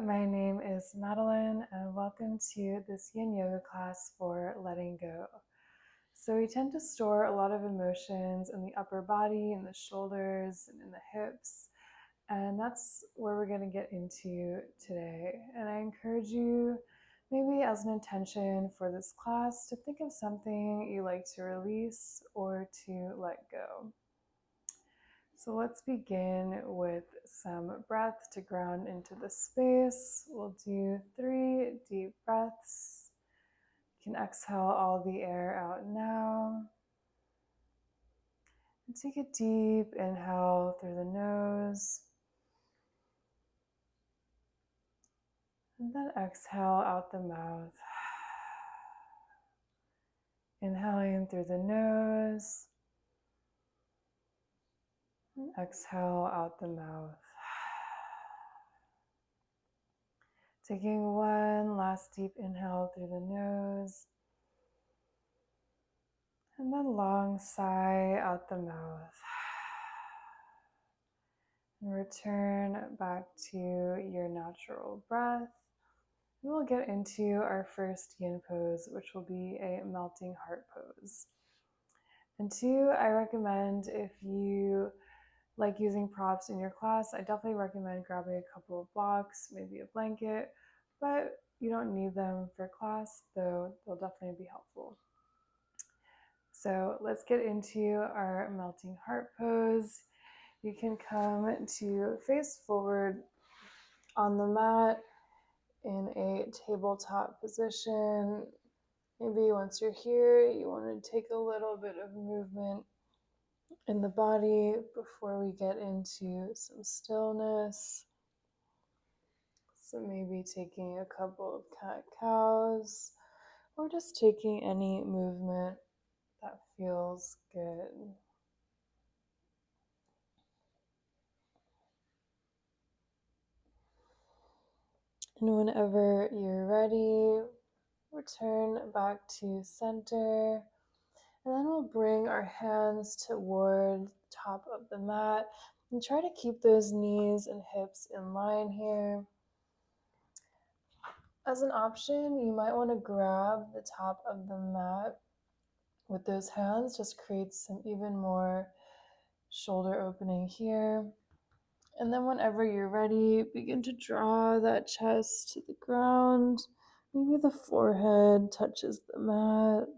my name is Madeline, and welcome to this Yin Yoga class for letting go. So we tend to store a lot of emotions in the upper body, in the shoulders, and in the hips, and that's where we're going to get into today. And I encourage you, maybe as an intention for this class, to think of something you like to release or to let go. So let's begin with some breath to ground into the space. We'll do 3 deep breaths. You can exhale all the air out now. And take a deep inhale through the nose. And then exhale out the mouth. Inhaling through the nose. And exhale out the mouth. Taking one last deep inhale through the nose. And then long sigh out the mouth. And return back to your natural breath. We will get into our first yin pose, which will be a melting heart pose. And 2, I recommend, if you like using props in your class, I definitely recommend grabbing a couple of blocks, maybe a blanket, but you don't need them for class, though they'll definitely be helpful. So let's get into our melting heart pose. You can come to face forward on the mat in a tabletop position. Maybe once you're here, you want to take a little bit of movement in the body before we get into some stillness. So maybe taking a couple of cat-cows, or just taking any movement that feels good. And whenever you're ready, return back to center. And then we'll bring our hands toward the top of the mat and try to keep those knees and hips in line here. As an option, you might want to grab the top of the mat with those hands, just creates some even more shoulder opening here. And then whenever you're ready, begin to draw that chest to the ground. Maybe the forehead touches the mat.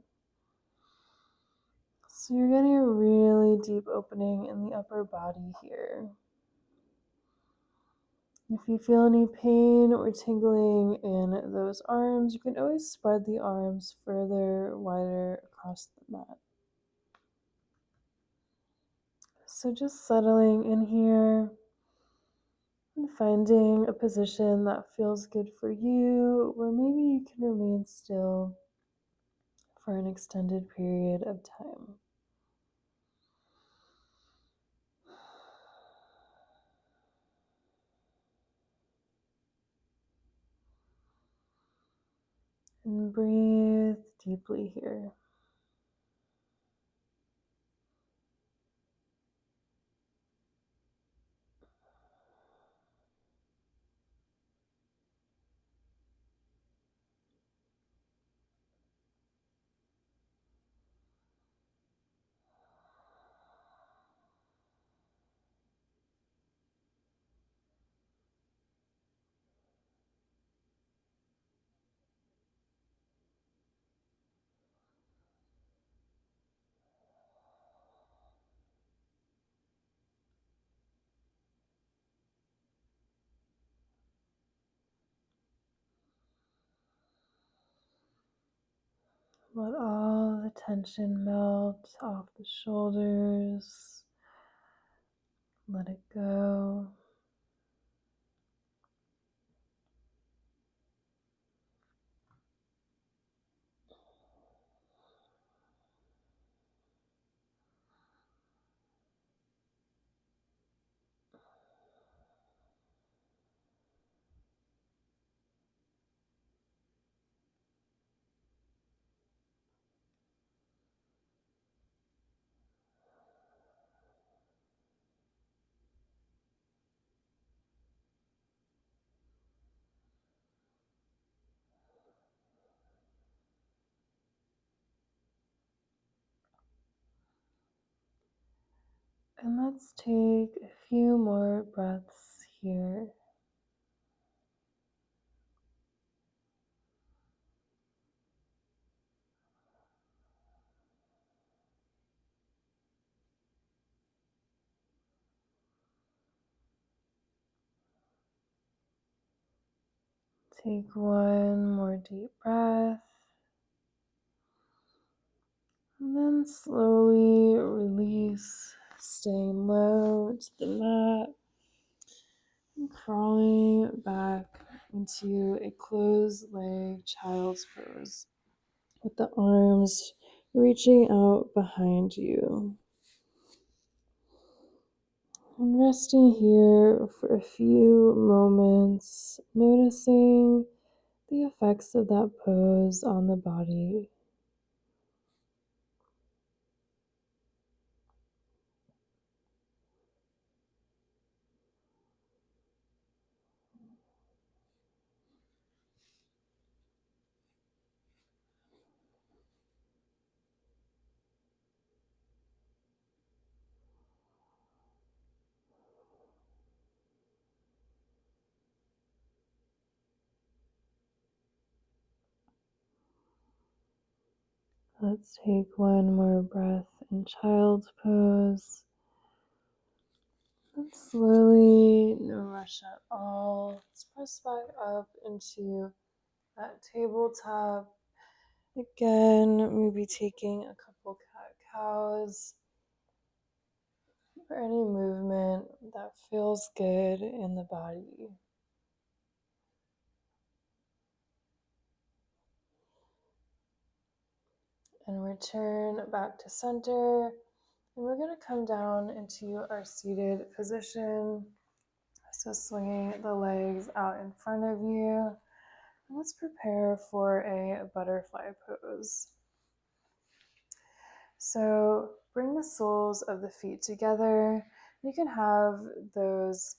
So you're getting a really deep opening in the upper body here. If you feel any pain or tingling in those arms, you can always spread the arms further, wider across the mat. So just settling in here and finding a position that feels good for you, where maybe you can remain still for an extended period of time. And breathe deeply here. Let all the tension melt off the shoulders. Let it go. And let's take a few more breaths here. Take one more deep breath. And then slowly release, staying low to the mat and crawling back into a closed leg child's pose with the arms reaching out behind you. And resting here for a few moments, noticing the effects of that pose on the body. Let's take one more breath in child's pose. And slowly, no rush at all, let's press back up into that tabletop. Again, maybe taking a couple cat-cows for any movement that feels good in the body. And return back to center. And we're going to come down into our seated position. So swinging the legs out in front of you. And let's prepare for a butterfly pose. So bring the soles of the feet together. You can have those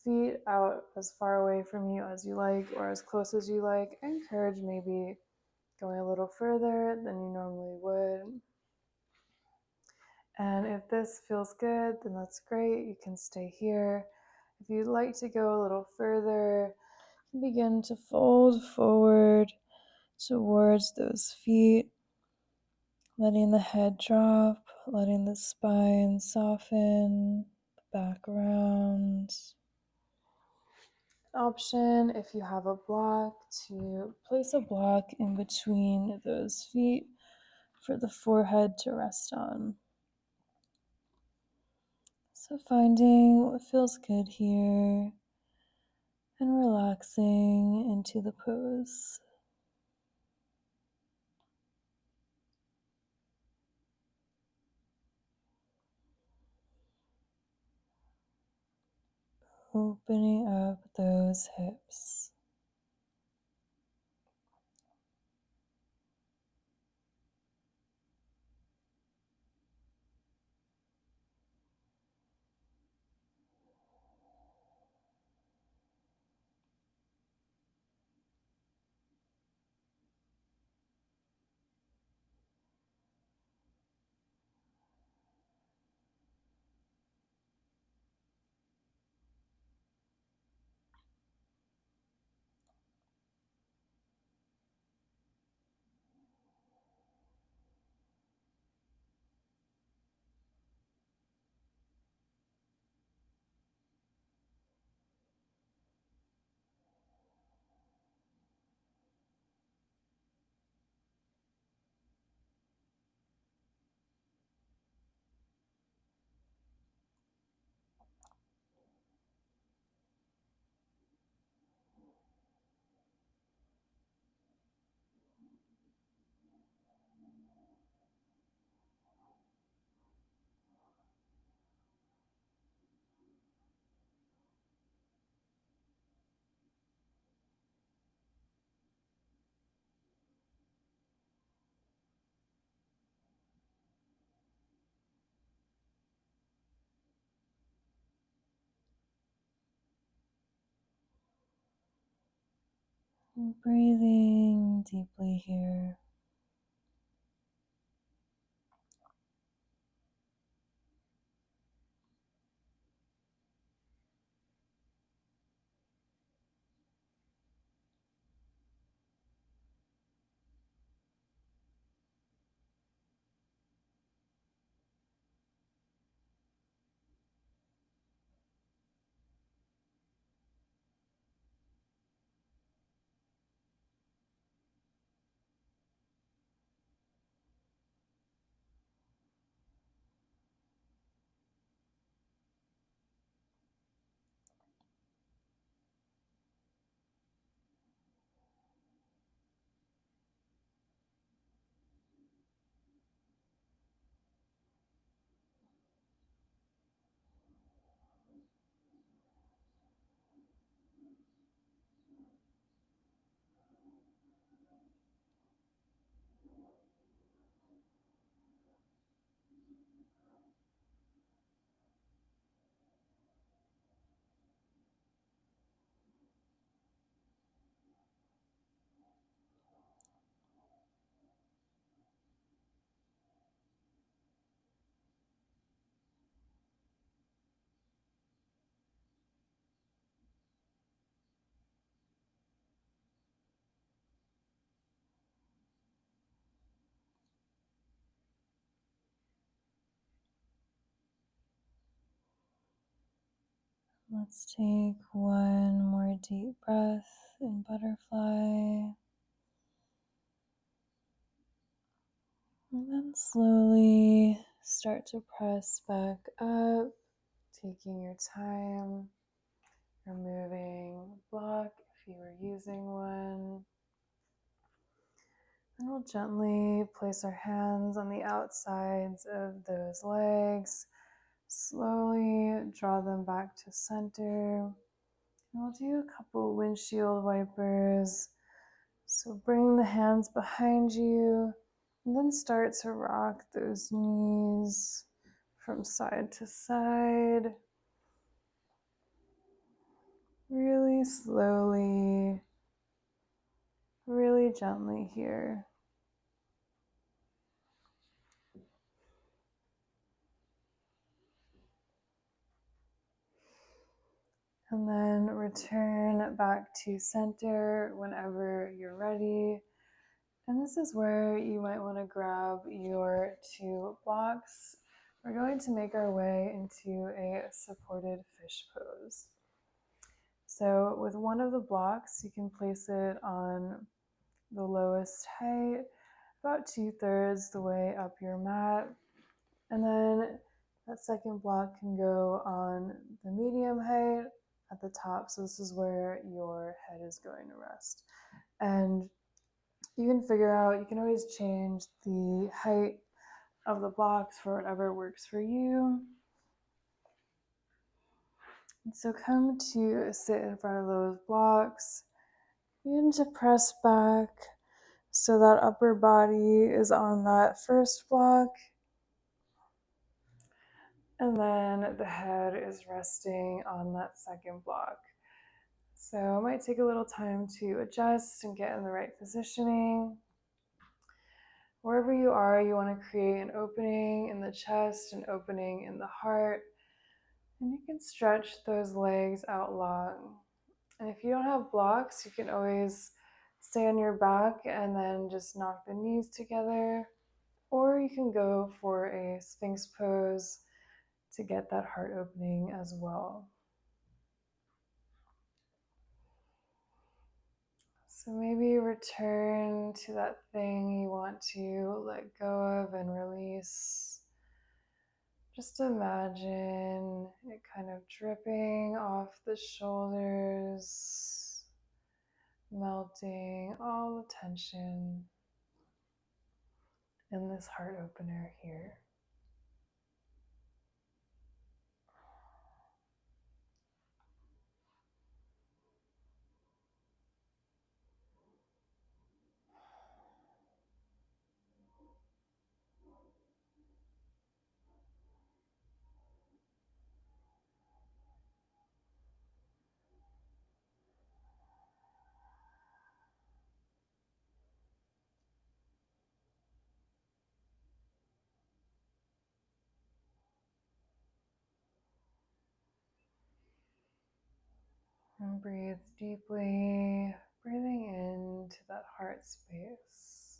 feet out as far away from you as you like or as close as you like. I encourage maybe going a little further than you normally would. And if this feels good, then that's great. You can stay here. If you'd like to go a little further, you can begin to fold forward towards those feet, letting the head drop, letting the spine soften, the back round. Option, if you have a block, to place a block in between those feet for the forehead to rest on. So finding what feels good here and relaxing into the pose. Opening up those hips. And breathing deeply here. Let's take one more deep breath in butterfly. And then slowly start to press back up, taking your time, removing a block if you were using one. And we'll gently place our hands on the outsides of those legs. Slowly draw them back to center. And we'll do a couple windshield wipers. So bring the hands behind you and then start to rock those knees from side to side. Really slowly, really gently here. And then return back to center whenever you're ready. And this is where you might want to grab your two blocks. We're going to make our way into a supported fish pose. So with one of the blocks, you can place it on the lowest height, about 2/3 the way up your mat. And then that second block can go on the medium height at the top. So this is where your head is going to rest. And you can figure out, you can always change the height of the blocks for whatever works for you. And so come to sit in front of those blocks. Begin to press back so that upper body is on that first block. And then the head is resting on that second block. So it might take a little time to adjust and get in the right positioning. Wherever you are, you want to create an opening in the chest, an opening in the heart, and you can stretch those legs out long. And if you don't have blocks, you can always stay on your back and then just knock the knees together, or you can go for a Sphinx pose to get that heart opening as well. So maybe return to that thing you want to let go of and release. Just imagine it kind of dripping off the shoulders, melting all the tension in this heart opener here. And breathe deeply, breathing into that heart space.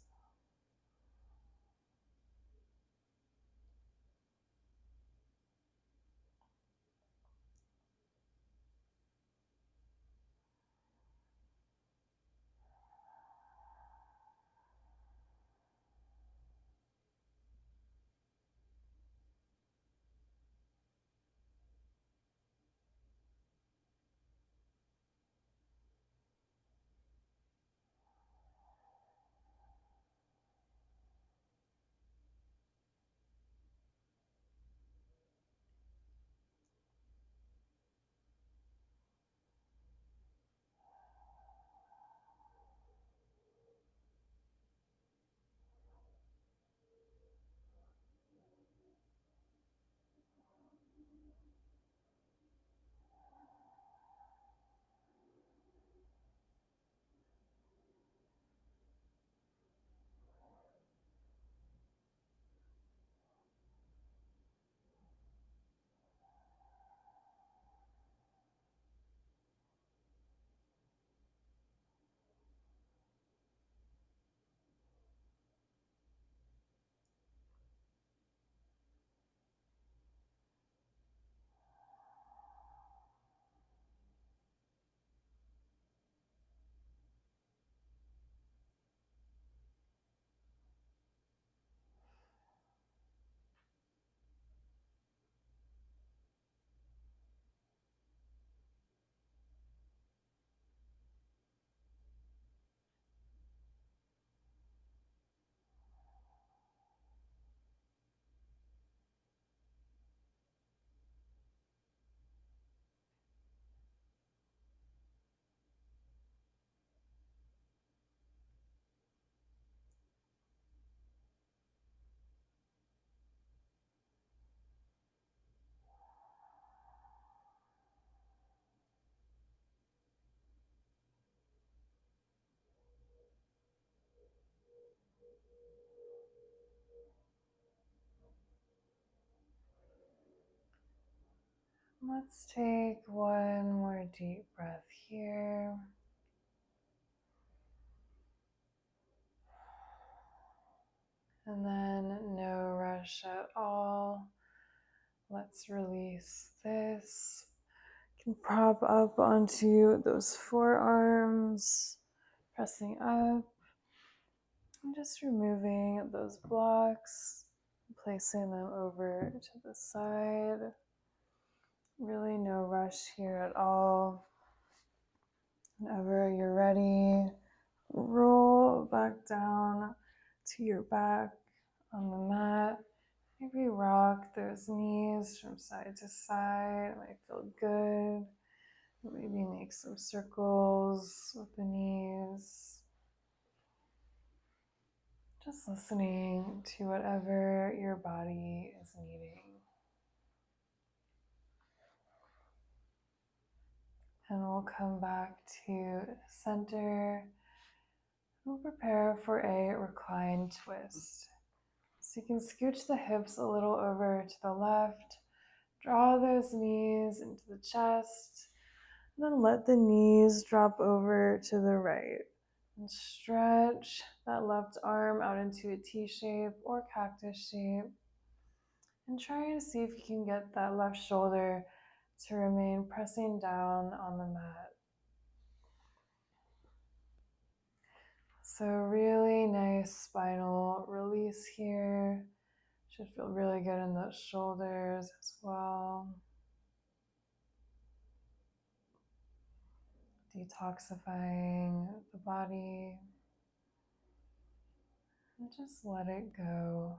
Let's take one more deep breath here. And then no rush at all. Let's release this. You can prop up onto those forearms, pressing up, and just removing those blocks, placing them over to the side. Really no rush here at all. Whenever you're ready, roll back down to your back on the mat. Maybe rock those knees from side to side. It might feel good. Maybe make some circles with the knees. Just listening to whatever your body is needing. And we'll come back to center. We'll prepare for a reclined twist. So you can scooch the hips a little over to the left. Draw those knees into the chest. And then let the knees drop over to the right. And stretch that left arm out into a T shape or cactus shape. And try to see if you can get that left shoulder to remain pressing down on the mat. So really nice spinal release here. Should feel really good in those shoulders as well. Detoxifying the body. And just let it go.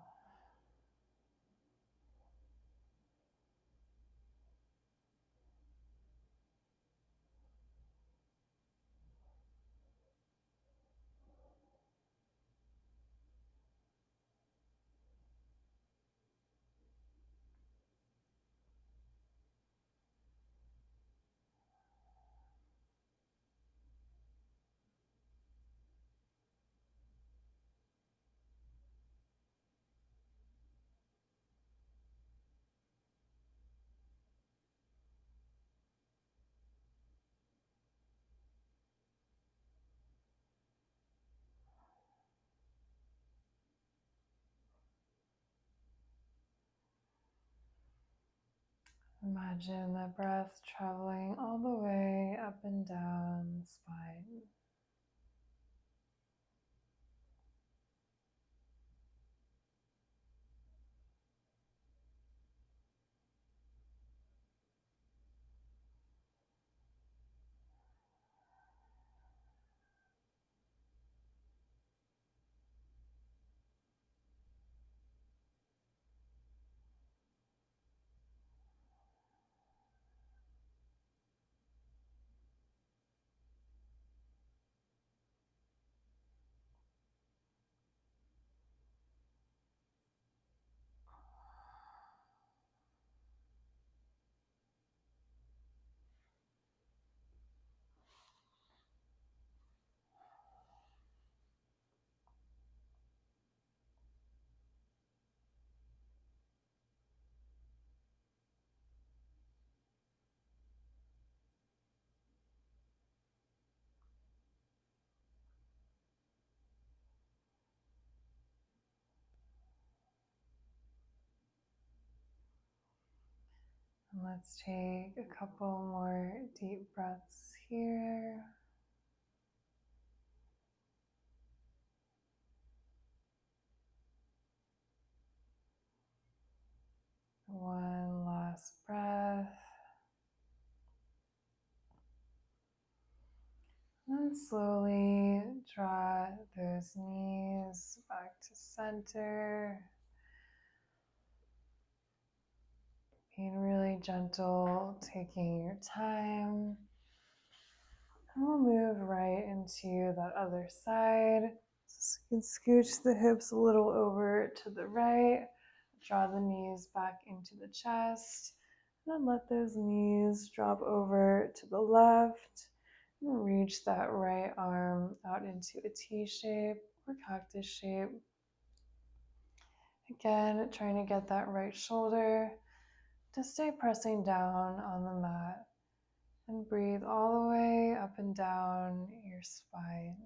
Imagine the breath traveling all the way up and down the spine. And let's take a couple more deep breaths here. One last breath. And then slowly draw those knees back to center. Being really gentle, taking your time. And we'll move right into that other side. So you can scooch the hips a little over to the right. Draw the knees back into the chest. And then let those knees drop over to the left. And reach that right arm out into a T shape or cactus shape. Again, trying to get that right shoulder Just stay pressing down on the mat and breathe all the way up and down your spine.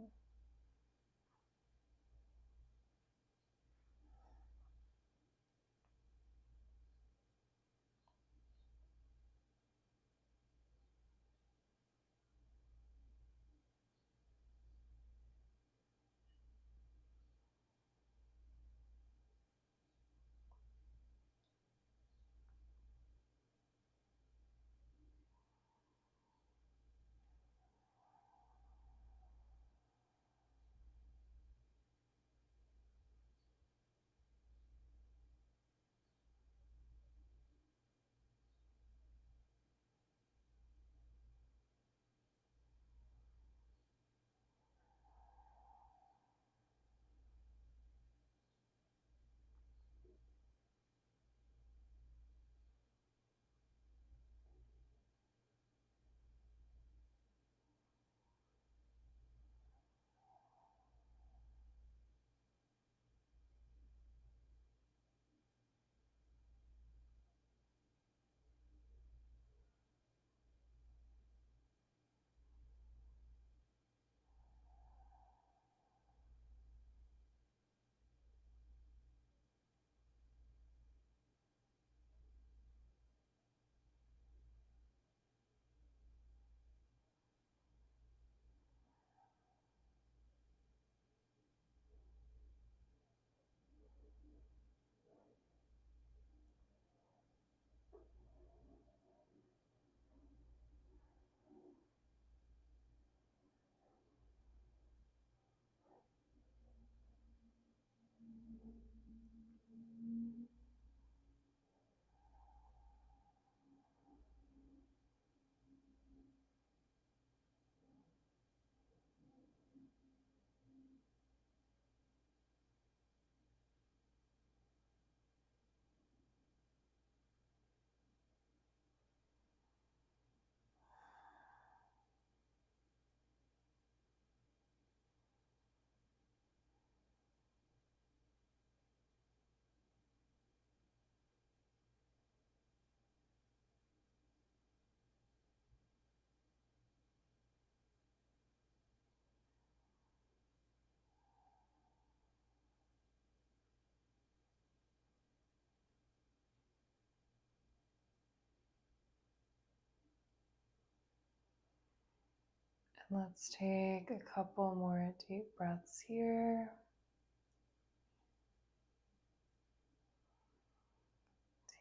And let's take a couple more deep breaths here.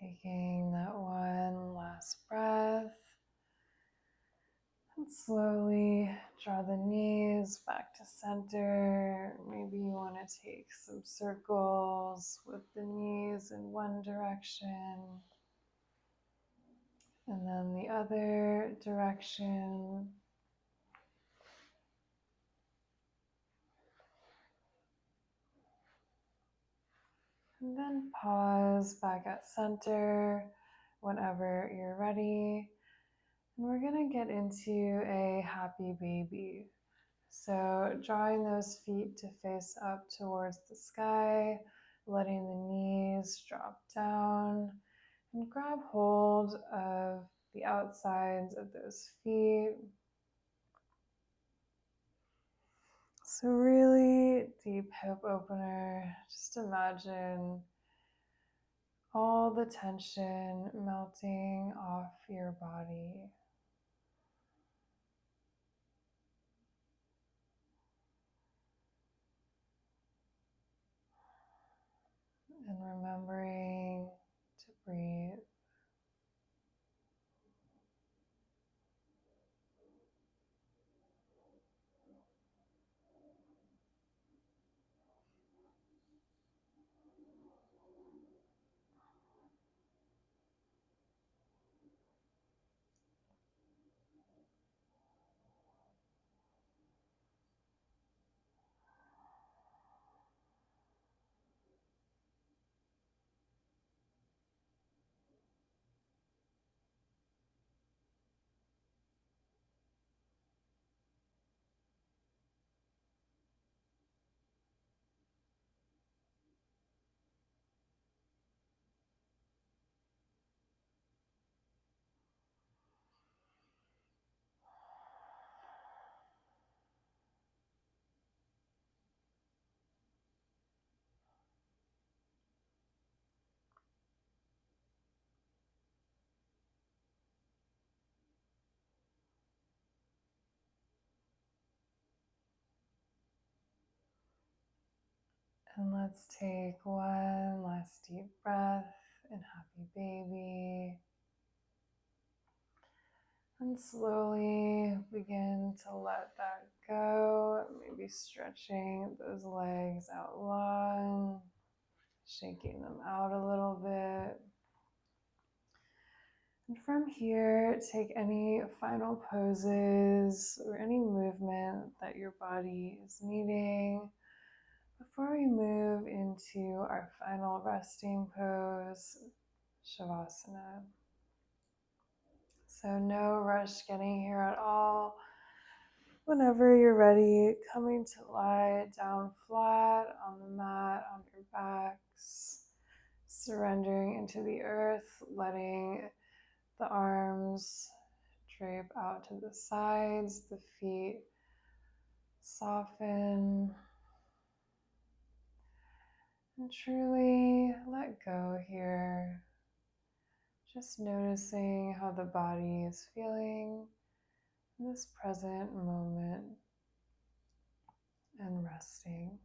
Taking that one last breath. And slowly draw the knees back to center. Maybe you want to take some circles with the knees in one direction and then the other direction. And then pause back at center whenever you're ready. And we're going to get into a happy baby. So drawing those feet to face up towards the sky, letting the knees drop down, and grab hold of the outsides of those feet. So really deep hip opener. Just imagine all the tension melting off your body. And remembering to breathe. And let's take one last deep breath in Happy Baby. And slowly begin to let that go. Maybe stretching those legs out long, shaking them out a little bit. And from here, take any final poses or any movement that your body is needing before we move into our final resting pose, Shavasana. So no rush getting here at all. Whenever you're ready, coming to lie down flat on the mat, on your backs, surrendering into the earth, letting the arms drape out to the sides, the feet soften, and truly let go here. Just noticing how the body is feeling in this present moment and resting.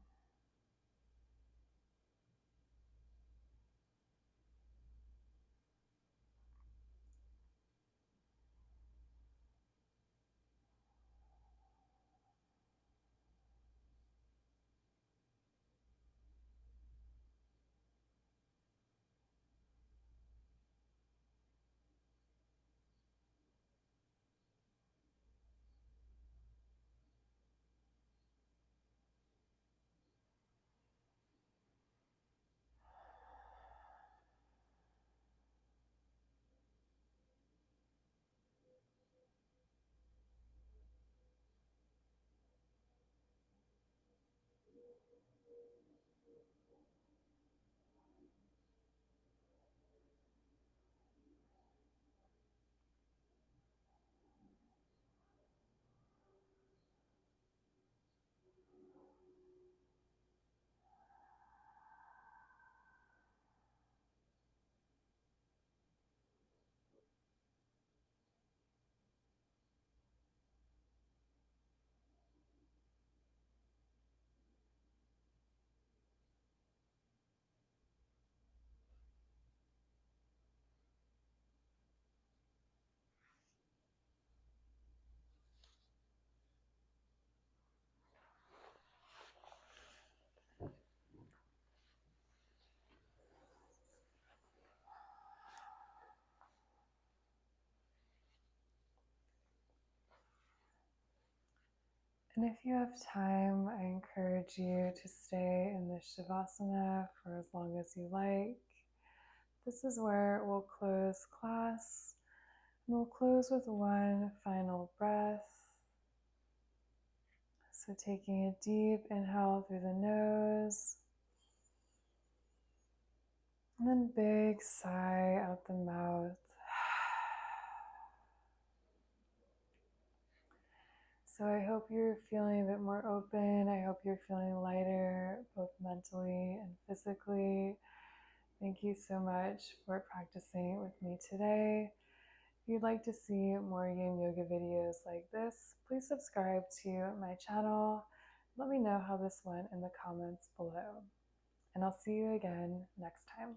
And if you have time, I encourage you to stay in this Shavasana for as long as you like. This is where we'll close class, and we'll close with one final breath. So taking a deep inhale through the nose, and then big sigh out the mouth. So I hope you're feeling a bit more open. I hope you're feeling lighter, both mentally and physically. Thank you so much for practicing with me today. If you'd like to see more Yin Yoga videos like this, please subscribe to my channel. Let me know how this went in the comments below. And I'll see you again next time.